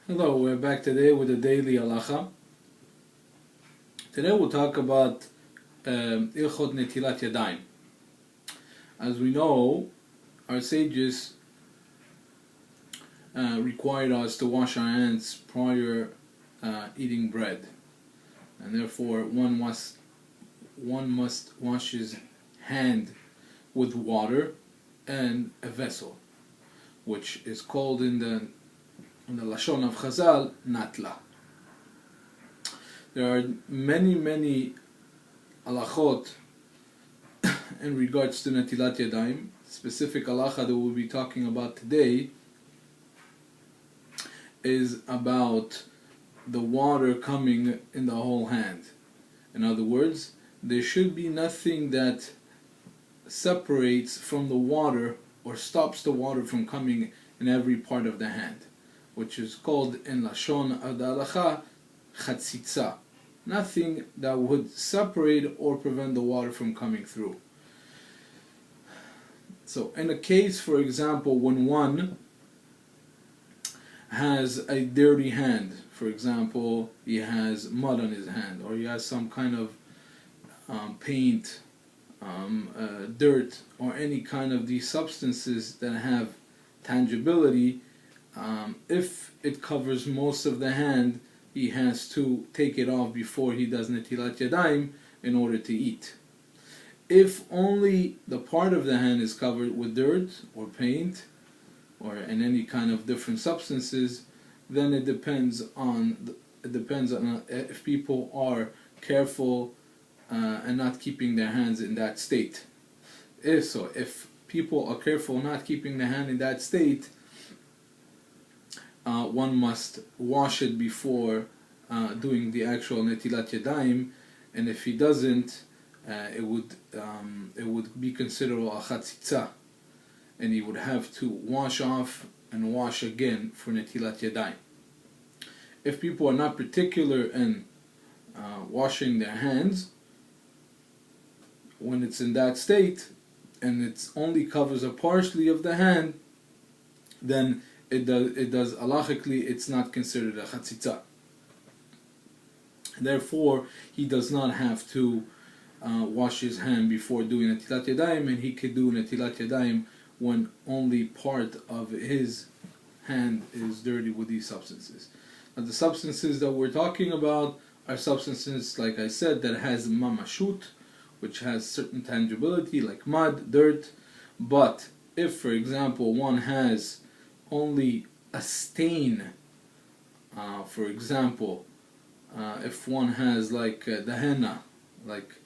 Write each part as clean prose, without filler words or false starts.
Hello, we're back today with the daily halacha. Today we'll talk about Ilchot Netilat Yadaim. As we know, our sages required us to wash our hands prior eating bread, and therefore one must wash his hand with water and a vessel, which is called in the Lashon of Chazal, Netilat. There are many halachot in regards to Netilat Yadaim. Specific halacha that we'll be talking about today is about the water coming in the whole hand. In other words, there should be nothing that separates from the water or stops the water from coming in every part of the hand, which is called in Lashon of the Halacha, Chatzitza. Nothing that would separate or prevent the water from coming through. So in a case, for example, when one has a dirty hand, for example, he has mud on his hand, or he has some kind of paint, dirt, or any kind of these substances that have tangibility, if it covers most of the hand, he has to take it off before he does Netilat Yadayim in order to eat. If only the part of the hand is covered with dirt or paint or in any kind of different substances, then it depends on if people are careful and not keeping their hands in that state. If people are careful not keeping the hand in that state, one must wash it before doing the actual Netilat Yadayim, and if he doesn't, it would be considered a chatzitza, and he would have to wash off and wash again for Netilat Yadayim. If people are not particular in washing their hands when it's in that state, and it only covers a partially of the hand, then it does halachically, it's not considered a chatzitza. Therefore, he does not have to wash his hand before doing Netilat Yadayim, and he could do Netilat Yadayim when only part of his hand is dirty with these substances. Now, the substances that we're talking about are substances, like I said, that has mamashut, which has certain tangibility, like mud, dirt. But if, for example, one has only a stain, for example, if one has like the henna, like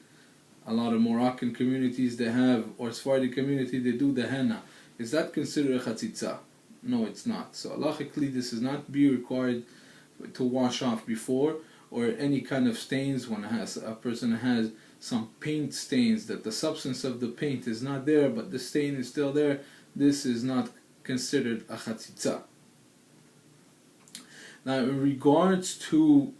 a lot of Moroccan communities they have, or Sephardi community they do the henna, is that considered a chatzitza? No, it's not. So halachically this is not be required to wash off before, or any kind of stains when a person has some paint stains that the substance of the paint is not there but the stain is still there. This is not considered a chatzitza. Now, in regards to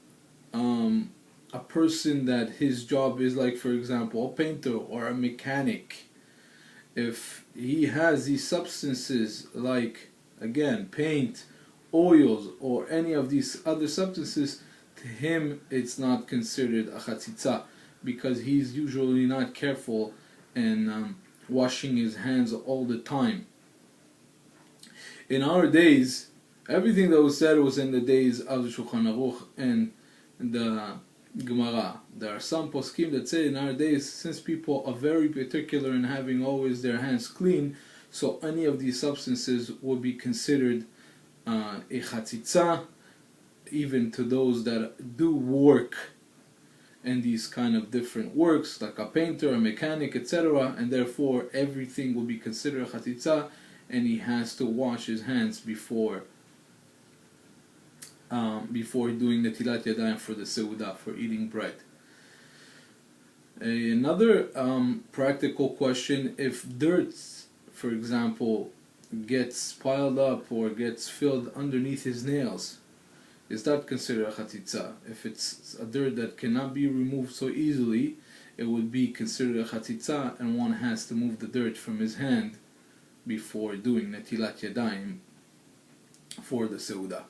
a person that his job is, like, for example, a painter or a mechanic, if he has these substances like, again, paint, oils, or any of these other substances, to him it's not considered a chatzitza, because he's usually not careful in washing his hands all the time. In our days, everything that was said was in the days of the Shulchan Aruch and the Gemara. There are some poskim that say in our days, since people are very particular in having always their hands clean, so any of these substances would be considered a chatzitza, even to those that do work in these kind of different works, like a painter, a mechanic, etc., and therefore everything will be considered a chatzitza, and he has to wash his hands before doing Netilat Yadayim for the Seudah, for eating bread. Another practical question: if dirt, for example, gets piled up or gets filled underneath his nails, is that considered a chatzitza? If it's a dirt that cannot be removed so easily, it would be considered a chatzitza, and one has to move the dirt from his hand before doing Netilat Yadayim for the Seudah.